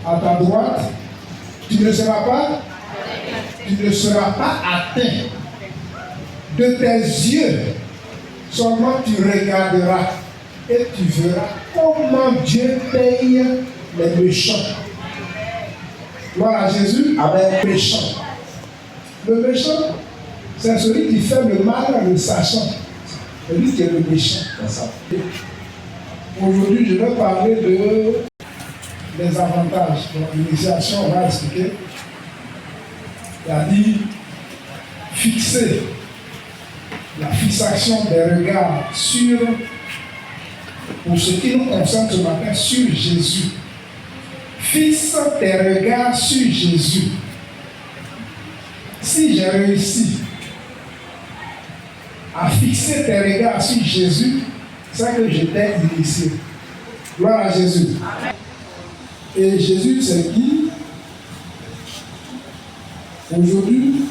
à ta droite, tu ne seras pas atteint. De tes yeux, seulement tu regarderas et tu verras comment Dieu paye les méchants. Gloire à Jésus, avec méchant. Le méchant, c'est celui qui fait le mal en le sachant. C'est lui qui est le méchant. Aujourd'hui, je vais parler des avantages. Donc, l'initiation, on va expliquer. Il a dit fixer, la fixation des regards sur, pour ce qui nous concerne ce matin, sur Jésus. Fixe tes regards sur Jésus. Si j'ai réussi à fixer tes regards sur Jésus, c'est que j'étais initié. Gloire à Jésus. Et Jésus, c'est qui? Aujourd'hui,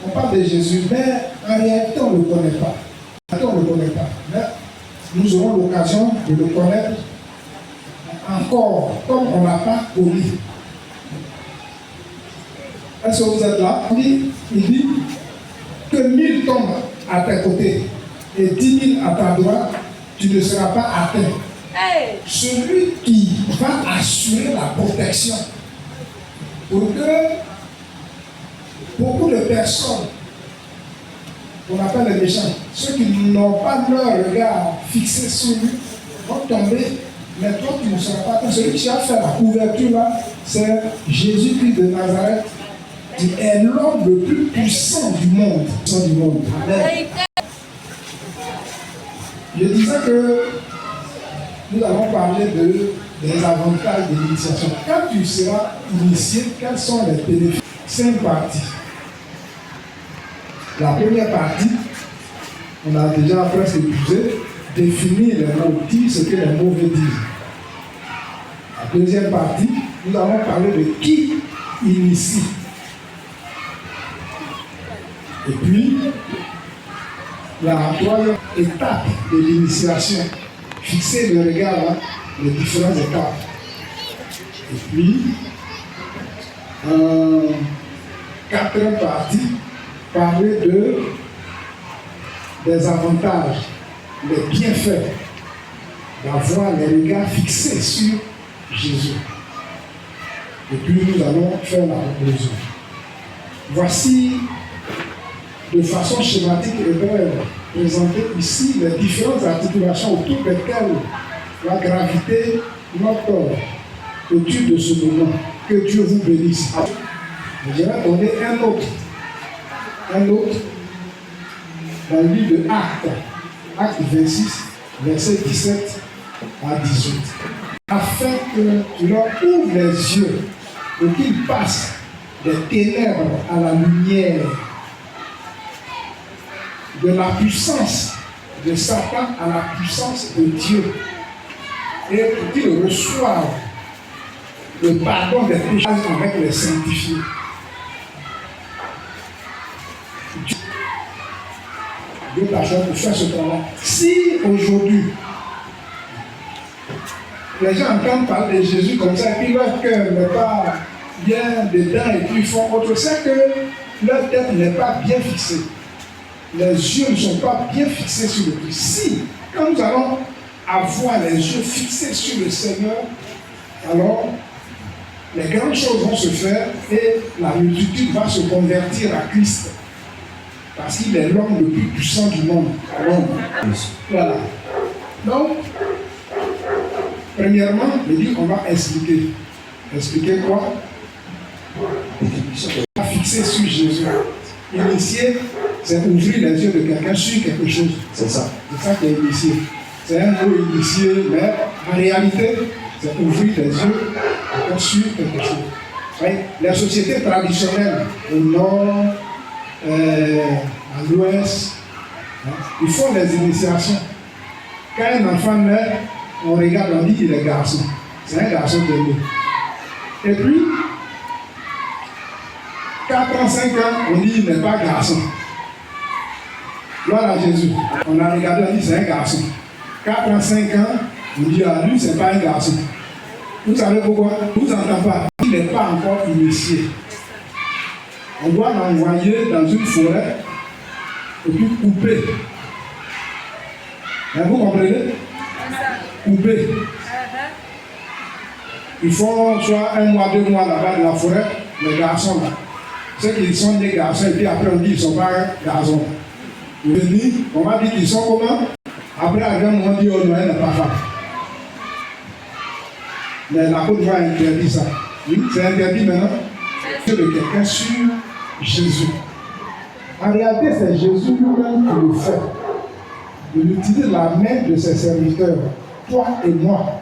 on parle de Jésus, mais en réalité, on ne le connaît pas. Mais nous aurons l'occasion de le connaître encore, comme on n'a pas connu. Est-ce que vous êtes là? Il dit que 1000 tombent à tes côtés et 10 000 à ta droite, tu ne seras pas atteint. Hey. Celui qui va assurer la protection pour que beaucoup de personnes, on appelle les méchants, ceux qui n'ont pas leur regard fixé sur lui, vont tomber, mais toi tu ne seras pas atteint. Celui qui a fait la couverture là, c'est Jésus-Christ de Nazareth, qui est l'homme le plus puissant du monde. Amen. Je disais que nous allons parler des avantages de l'initiation. Quand tu seras initié, quels sont les bénéfices? 5 parties. La première partie, on a déjà presque épuisé, définir les mots, dire ce que les mots veulent dire. La deuxième partie, nous allons parler de qui initie. Et puis, la troisième étape de l'initiation, fixer le regard là, les différentes étapes. Et puis, quatrième partie, parler des avantages, les bienfaits d'avoir les regards fixés sur Jésus. Et puis, nous allons faire la conclusion. Voici, de façon schématique et brève, présenter ici les différentes articulations autour desquelles va graviter notre étude de ce moment. Que Dieu vous bénisse. Je vais donner un autre dans le livre de Actes 26, versets 17 à 18. Afin que tu leur ouvres les yeux et qu'ils passent des ténèbres à la lumière, de la puissance de Satan à la puissance de Dieu, et pour qu'ils reçoivent le pardon des péchés avec les sanctifiés. Dieu t'a fait pour faire ce travail. Si aujourd'hui les gens entendent parler de Jésus comme ça, et puis leur cœur n'est pas bien dedans, et puis ils font autre chose, c'est que leur tête n'est pas bien fixée. Les yeux ne sont pas bien fixés sur le Christ. Si, quand nous allons avoir les yeux fixés sur le Seigneur, alors les grandes choses vont se faire et la multitude va se convertir à Christ. Parce qu'il est l'homme le plus puissant du monde. Voilà. Donc, premièrement, je dis qu'on va expliquer. Expliquer quoi? On va fixer sur Jésus. Initier, c'est ouvrir les yeux de quelqu'un sur quelque chose. C'est ça. C'est ça qui est initié. C'est un mot initié, mais en réalité, c'est ouvrir les yeux de quelqu'un sur quelque chose. Oui. Les sociétés traditionnelles, au nord, à l'ouest, ils font des initiations. Quand un enfant naît, on regarde, on dit qu'il est garçon. C'est un garçon de nous. Et puis, 4 ans, 5 ans, on dit qu'il n'est pas garçon. Gloire à Jésus. On a regardé, on dit c'est un garçon. 4 ans, 5 ans, on dit à lui, c'est pas un garçon. Vous savez pourquoi? Vous n'entendez pas. Il n'est pas encore initié. On doit l'envoyer dans une forêt et puis couper. Vous comprenez? Couper. Ils font soit 1 mois, 2 mois là-bas dans la forêt, les garçons là. Ceux qui sont des garçons et puis après on dit qu'ils ne sont pas garçons. On va dire qu'ils sont comment? Après, à un moment, on dit oh non, elle n'est pas femme. Mais la Côte d'Ivoire interdit ça. Oui, c'est interdit maintenant. C'est de quelqu'un sur Jésus. En réalité, c'est Jésus lui-même qui le fait. Il utilise la main de ses serviteurs, toi et moi.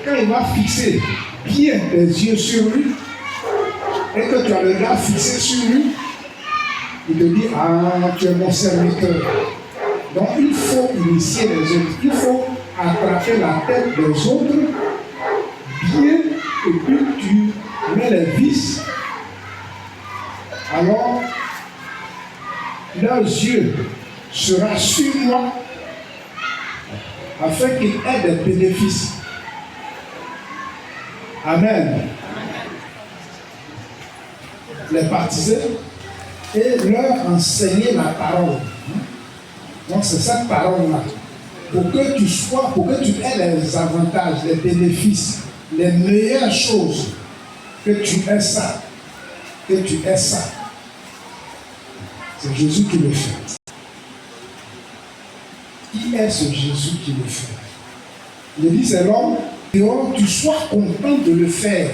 Quand il va fixer bien tes yeux sur lui, et que tu as le regard fixé sur lui, il te dit, ah, tu es mon serviteur. Donc il faut initier les autres. Il faut attraper la tête des autres bien, et puis tu mets les vis. Alors, leurs yeux seront sur moi afin qu'ils aient des bénéfices. Amen. Les baptiser et leur enseigner la parole. Donc c'est cette parole-là. Pour que tu sois, pour que tu aies les avantages, les bénéfices, les meilleures choses, que tu aies ça. Que tu aies ça. C'est Jésus qui le fait. Qui est ce Jésus qui le fait? Il dit c'est l'homme, et tu sois content de le faire.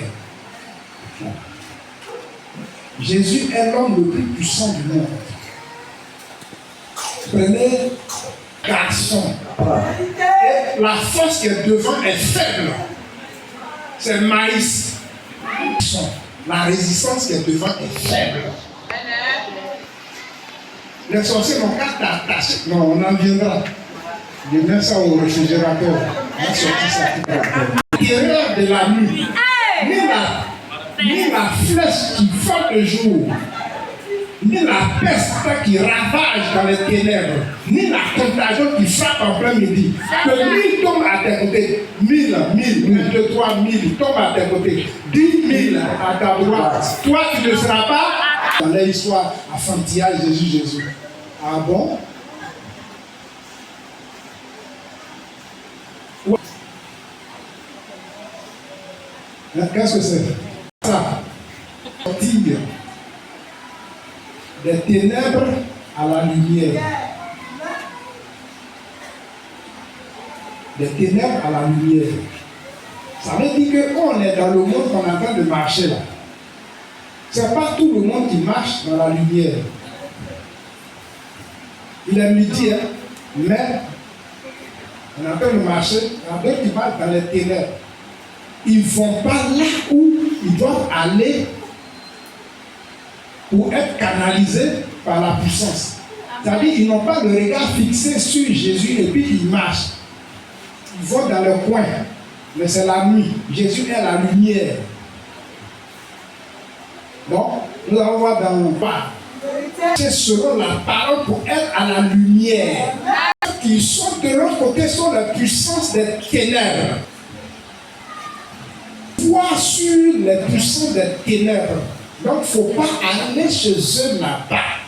Jésus est l'homme le plus puissant du monde. Prenez garçon. Et la force qui est devant est faible. C'est maïs. La résistance qui est devant est faible. Les sorciers n'ont qu'à t'attacher. Non, on en viendra. Je mets ça au réfrigérateur. On a sorti ça tout à l'heure. L'intérieur de la nuit, ni la flèche qui frappe le jour, ni la peste qui ravage dans les ténèbres, ni la contagion qui frappe en plein midi. Que 1000 tombent à tes côtés, 1000, 2, 3 000 tombent à tes côtés, 10 000 à ta droite. Toi, tu ne seras pas dans l'histoire affantillage Jésus. Ah bon? Qu'est-ce que c'est? Ça. Sortir des ténèbres à la lumière. Des ténèbres à la lumière. Ça veut dire qu'on est dans le monde qu'on est en train de marcher là. Ce n'est pas tout le monde qui marche dans la lumière. Il est midi, hein? Mais on est en train de marcher, il y a d'autres qui marchent dans les ténèbres. Ils ne vont pas là où ils doivent aller pour être canalisés par la puissance. C'est-à-dire qu'ils n'ont pas le regard fixé sur Jésus et puis ils marchent. Ils vont dans le coin, mais c'est la nuit. Jésus est la lumière. Donc, nous allons voir dans le bas. C'est selon la parole pour être à la lumière. Ceux qui sont de l'autre côté sont la puissance des ténèbres. Toi sur les puissances des ténèbres. Donc, il ne faut pas aller chez eux là-bas.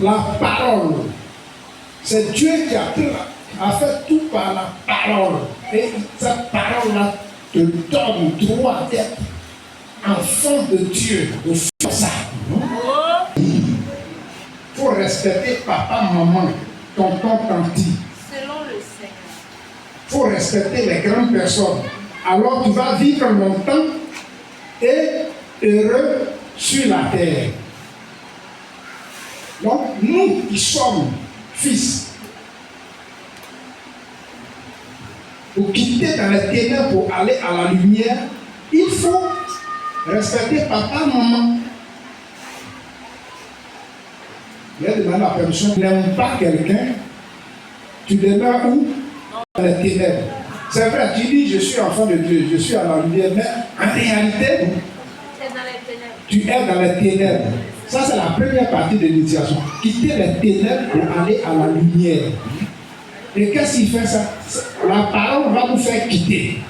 La parole. C'est Dieu qui a fait tout par la parole. Et cette parole-là te donne droit d'être enfant de Dieu, de faire ça. Il faut respecter papa, maman, tonton, tanti. Selon le Seigneur. Il faut respecter les grandes personnes. Alors tu vas vivre longtemps et heureux sur la terre. Donc nous qui sommes fils, pour quitter dans les ténèbres pour aller à la lumière, il faut respecter papa, maman. Il a demandé la permission, tu n'aimes pas quelqu'un, tu demeures où? Dans les ténèbres. C'est vrai, tu dis je suis enfant de Dieu, je suis à la lumière, mais en réalité, tu es dans les ténèbres. Ça, c'est la première partie de l'initiation. Quitter les ténèbres pour aller à la lumière. Et qu'est-ce qu'il fait ça? La parole va nous faire quitter.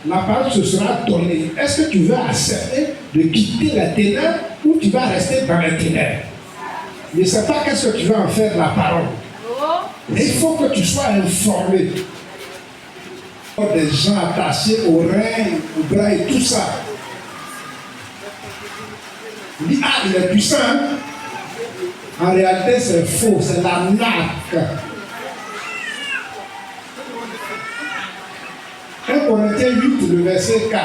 La parole se sera donnée. Est-ce que tu veux accepter de quitter les ténèbres ou tu vas rester dans les ténèbres? Je ne sais pas qu'est-ce que tu vas en faire de la parole. Mais il faut que tu sois informé. Des gens attachés au rein, au bras et tout ça. Il dit, ah, il est puissant. En réalité, c'est faux, c'est l'arnaque. 1 Corinthiens 8, le verset 4.